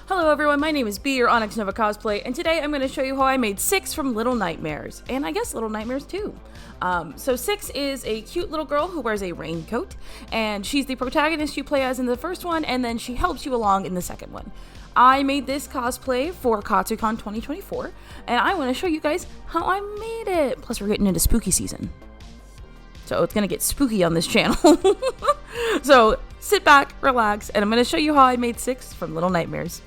Hello everyone, my name is B, or Onyx Nova Cosplay, and today I'm going to show you how I made Six from Little Nightmares, and I guess Little Nightmares too. So Six is a cute little girl who wears a raincoat, and she's the protagonist you play as in the first one, and then she helps you along in the second one. I made this cosplay for KatsuCon 2024, and I want to show you guys how I made it. Plus we're getting into spooky season, so it's going to get spooky on this channel. So sit back, relax, and I'm going to show you how I made Six from Little Nightmares.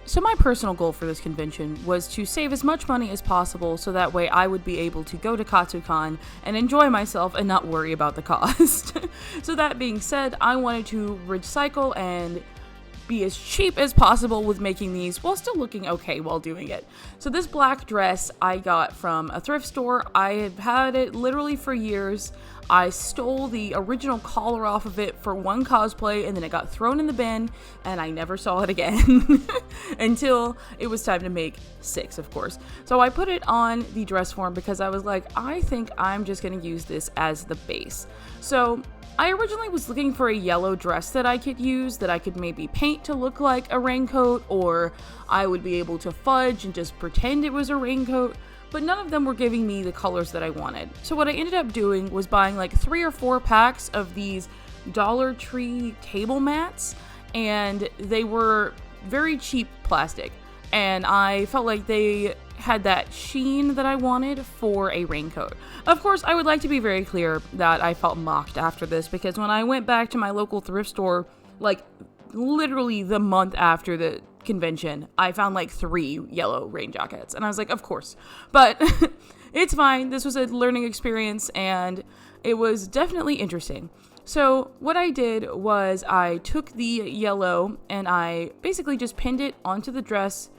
So my personal goal for this convention was to save as much money as possible so that way I would be able to go to KatsuCon and enjoy myself and not worry about the cost. So that being said, I wanted to recycle and be as cheap as possible with making these while still looking okay while doing it. So this black dress I got from a thrift store. I have had it literally for years. I stole the original collar off of it for one cosplay and then it got thrown in the bin and I never saw it again until it was time to make Six, of course. So I put it on the dress form because I was like, I think I'm just going to use this as the base. So I originally was looking for a yellow dress that I could use, that I could maybe paint to look like a raincoat, or I would be able to fudge and just pretend it was a raincoat, but none of them were giving me the colors that I wanted. So what I ended up doing was buying like 3 or 4 packs of these Dollar Tree table mats, and they were very cheap plastic, and I felt like they had that sheen that I wanted for a raincoat. Of course, I would like to be very clear that I felt mocked after this, because when I went back to my local thrift store, like literally the month after the convention, I found like 3 yellow rain jackets, and I was like, of course, but it's fine. This was a learning experience and it was definitely interesting. So what I did was I took the yellow and I basically just pinned it onto the dress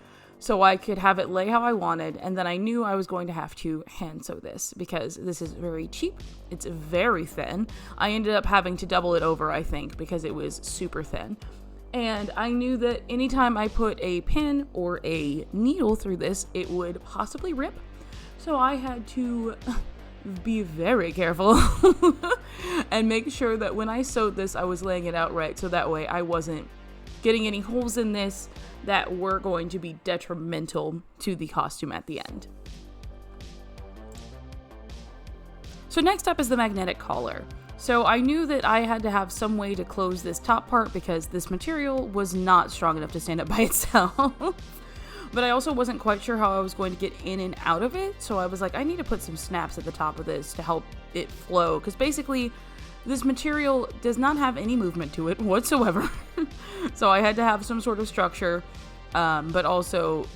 so I could have it lay how I wanted, and then I knew I was going to have to hand sew this because this is very cheap. It's very thin. I ended up having to double it over, I think, because it was super thin. And I knew that anytime I put a pin or a needle through this, it would possibly rip. So I had to be very careful and make sure that when I sewed this, I was laying it out right, so that way I wasn't getting any holes in this that were going to be detrimental to the costume at the end. So next up is the magnetic collar. So I knew that I had to have some way to close this top part because this material was not strong enough to stand up by itself. But I also wasn't quite sure how I was going to get in and out of it, so I was like, I need to put some snaps at the top of this to help it flow, because basically this material does not have any movement to it whatsoever. So I had to have some sort of structure, but also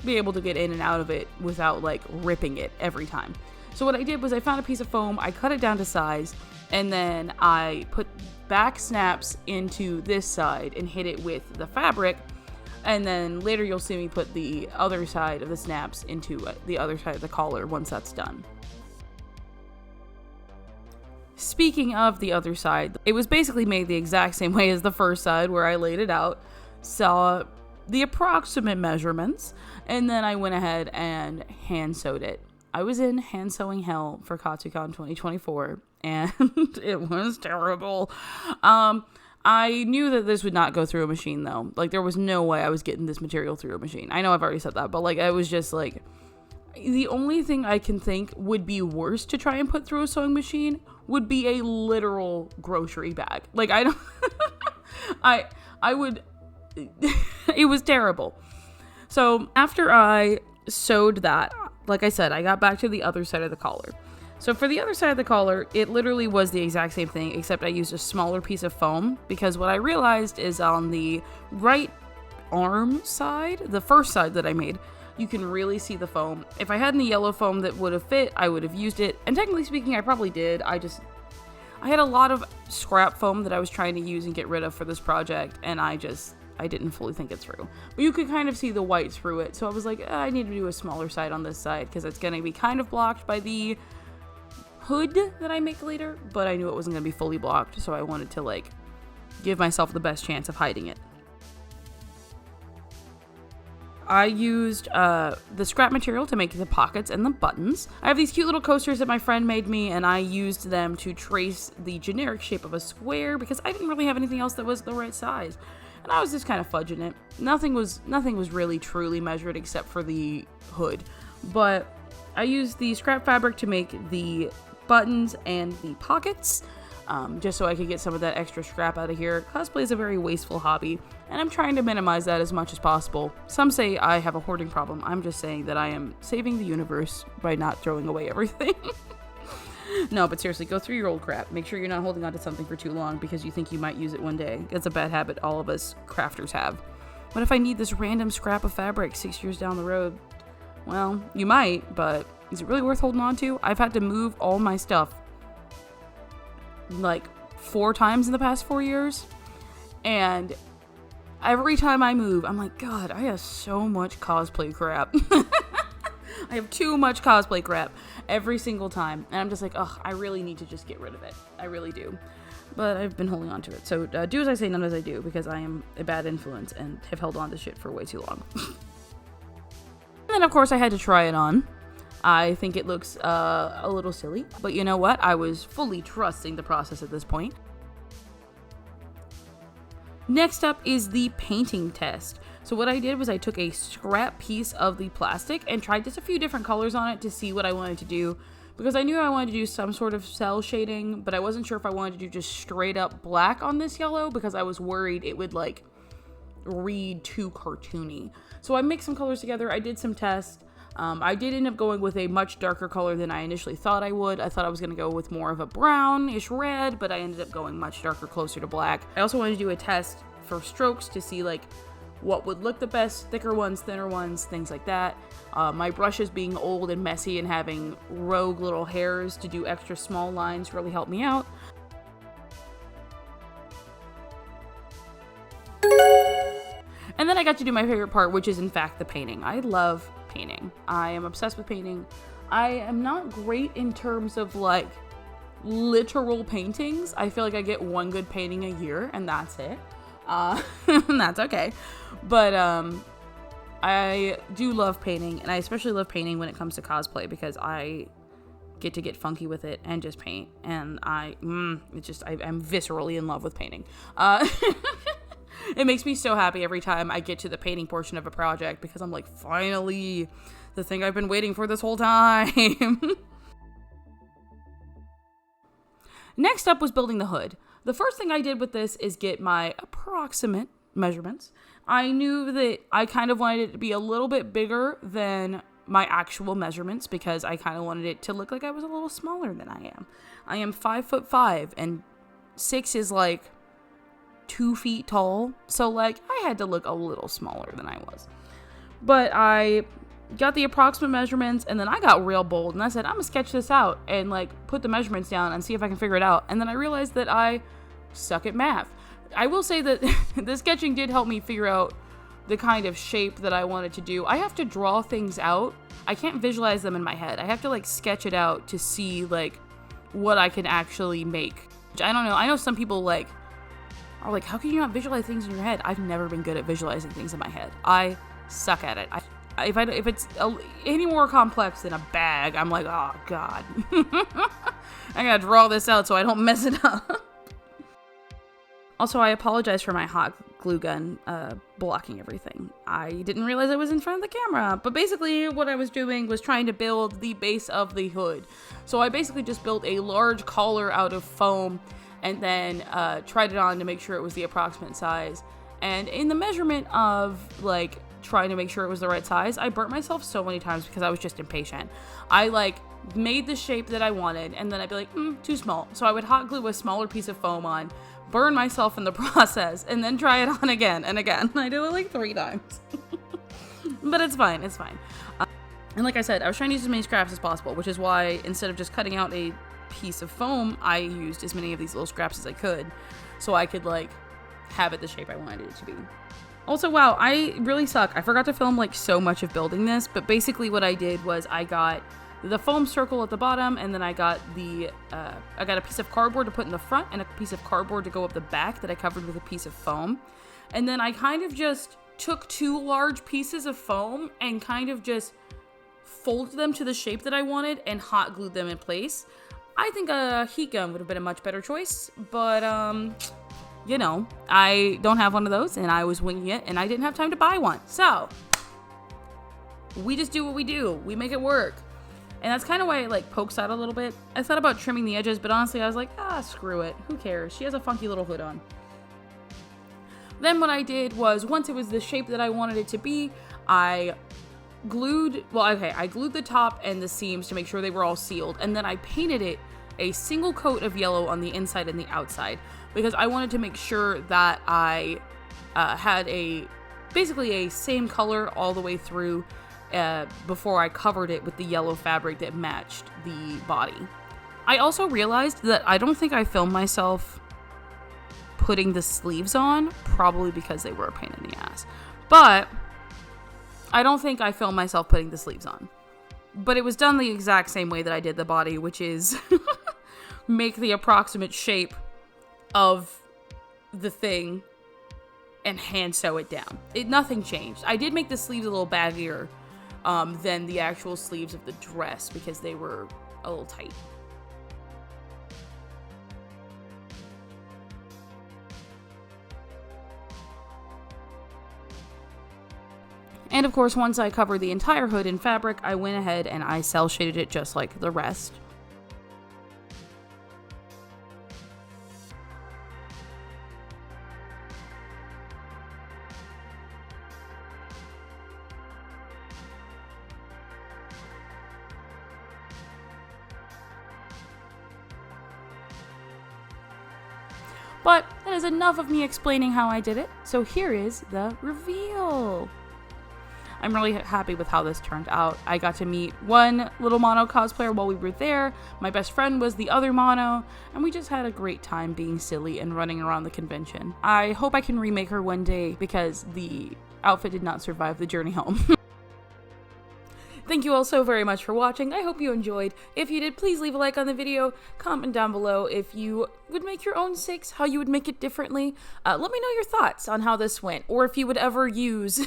be able to get in and out of it without like ripping it every time. So what I did was I found a piece of foam, I cut it down to size, and then I put back snaps into this side and hit it with the fabric. And then later you'll see me put the other side of the snaps into the other side of the collar once that's done. Speaking of the other side, it was basically made the exact same way as the first side, where I laid it out, saw the approximate measurements, and then I went ahead and hand sewed it. I was in hand sewing hell for KatsuCon 2024, and it was terrible. I knew that this would not go through a machine though. Like, there was no way I was getting this material through a machine. I know I've already said that, but like, I was just like, the only thing I can think would be worse to try and put through a sewing machine would be a literal grocery bag. Like, I don't, I would, it was terrible. So after I sewed that, like I said, I got back to the other side of the collar. So for the other side of the collar, it literally was the exact same thing, except I used a smaller piece of foam, because what I realized is on the right arm side, the first side that I made, you can really see the foam. If I had any yellow foam that would have fit, I would have used it. And technically speaking, I probably did. I had a lot of scrap foam that I was trying to use and get rid of for this project, and I didn't fully think it through. But you could kind of see the white through it, so I was like, I need to do a smaller side on this side, because it's going to be kind of blocked by the hood that I make later, but I knew it wasn't going to be fully blocked, so I wanted to like give myself the best chance of hiding it. I used the scrap material to make the pockets and the buttons. I have these cute little coasters that my friend made me, and I used them to trace the generic shape of a square because I didn't really have anything else that was the right size. and I was just kind of fudging it. Nothing was really truly measured except for the hood, but I used the scrap fabric to make the buttons and the pockets, just so I could get some of that extra scrap out of here. Cosplay is a very wasteful hobby, and I'm trying to minimize that as much as possible. Some say I have a hoarding problem. I'm just saying that I am saving the universe by not throwing away everything. No, but seriously, go through your old crap. Make sure you're not holding on to something for too long because you think you might use it one day. That's a bad habit all of us crafters have. What if I need this random scrap of fabric 6 years down the road? Well, you might, but is it really worth holding on to? I've had to move all my stuff like 4 times in the past 4 years, and every time I move, I'm like, God, I have so much cosplay crap. I have too much cosplay crap every single time, and I'm just like, ugh, I really need to just get rid of it. I really do. But I've been holding on to it. So do as I say, not as I do, because I am a bad influence and have held on to shit for way too long. And then, of course, I had to try it on. I think it looks a little silly, but you know what? I was fully trusting the process at this point. Next up is the painting test. So what I did was I took a scrap piece of the plastic and tried just a few different colors on it to see what I wanted to do, because I knew I wanted to do some sort of cell shading, but I wasn't sure if I wanted to do just straight up black on this yellow because I was worried it would like read too cartoony. So I mixed some colors together. I did some tests. I did end up going with a much darker color than I initially thought I would. I thought I was going to go with more of a brownish red, but I ended up going much darker, closer to black. I also wanted to do a test for strokes to see like what would look the best, thicker ones, thinner ones, things like that. My brushes being old and messy and having rogue little hairs to do extra small lines really helped me out. And then I got to do my favorite part, which is in fact the painting. I love painting. I am obsessed with painting. I am not great in terms of like literal paintings. I feel like I get one good painting a year and that's it. And that's okay. But I do love painting, and I especially love painting when it comes to cosplay because I get to get funky with it and just paint. And I'm viscerally in love with painting. It makes me so happy every time I get to the painting portion of a project because I'm like, finally, the thing I've been waiting for this whole time. Next up was building the hood. The first thing I did with this is get my approximate measurements. I knew that I kind of wanted it to be a little bit bigger than my actual measurements because I kind of wanted it to look like I was a little smaller than I am. I am 5'5" and 6 is like 2 feet tall. So like I had to look a little smaller than I was. But I got the approximate measurements and then I got real bold and I said, I'm gonna sketch this out and like put the measurements down and see if I can figure it out. And then I realized that I suck at math. I will say that the sketching did help me figure out the kind of shape that I wanted to do. I have to draw things out. I can't visualize them in my head. I have to like sketch it out to see like what I can actually make. I don't know. I know some people like are like, how can you not visualize things in your head? I've never been good at visualizing things in my head. I suck at it. If it's any more complex than a bag, I'm like, oh God. I gotta draw this out so I don't mess it up. Also, I apologize for my hot glue gun blocking everything. I didn't realize I was in front of the camera, but basically what I was doing was trying to build the base of the hood. So I basically just built a large collar out of foam and then tried it on to make sure it was the approximate size. And in the measurement of like trying to make sure it was the right size, I burnt myself so many times because I was just impatient. I like made the shape that I wanted and then I'd be like, too small. So I would hot glue a smaller piece of foam on, burn myself in the process, and then try it on again and again. I do it like 3 times. But it's fine, it's fine. And like I said, I was trying to use as many scraps as possible, which is why instead of just cutting out a piece of foam, I used as many of these little scraps as I could so I could like have it the shape I wanted it to be. Also, wow, I really suck. I forgot to film like so much of building this, but basically what I did was I got the foam circle at the bottom, and then I got a piece of cardboard to put in the front and a piece of cardboard to go up the back that I covered with a piece of foam. And then I kind of just took 2 large pieces of foam and kind of just folded them to the shape that I wanted and hot glued them in place. I think a heat gun would have been a much better choice, but you know, I don't have one of those, and I was winging it, and I didn't have time to buy one. So we just do what we do. We make it work. And that's kind of why it like pokes out a little bit. I thought about trimming the edges, but honestly I was like, screw it. Who cares? She has a funky little hood on. Then what I did was, once it was the shape that I wanted it to be, I glued the top and the seams to make sure they were all sealed. And then I painted it a single coat of yellow on the inside and the outside, because I wanted to make sure that I had basically a same color all the way through before I covered it with the yellow fabric that matched the body. I also realized that I don't think I filmed myself putting the sleeves on, probably because they were a pain in the ass. But I don't think I filmed myself putting the sleeves on. But it was done the exact same way that I did the body, which is make the approximate shape of the thing and hand sew it down. Nothing changed. I did make the sleeves a little baggier than the actual sleeves of the dress because they were a little tight. And of course, once I covered the entire hood in fabric, I went ahead and I cell shaded it just like the rest. But that is enough of me explaining how I did it, so here is the reveal. I'm really happy with how this turned out. I got to meet one little mono cosplayer while we were there. My best friend was the other mono, and we just had a great time being silly and running around the convention. I hope I can remake her one day because the outfit did not survive the journey home. Thank you all so very much for watching. I hope you enjoyed. If you did, please leave a like on the video. Comment down below if you would make your own 6, how you would make it differently. Let me know your thoughts on how this went, or if you would ever use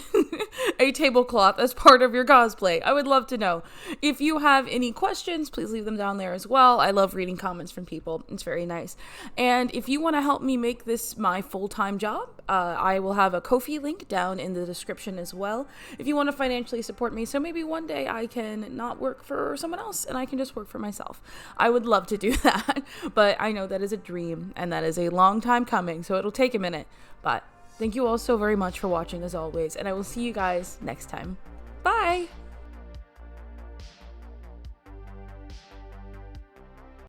a tablecloth as part of your cosplay. I would love to know. If you have any questions, please leave them down there as well. I love reading comments from people. It's very nice. And if you want to help me make this my full-time job, I will have a Kofi link down in the description as well. If you want to financially support me, so maybe one day I can not work for someone else and I can just work for myself. I would love to do that, but I know that is a dream and that is a long time coming, so it'll take a minute. But thank you all so very much for watching as always, and I will see you guys next time. Bye!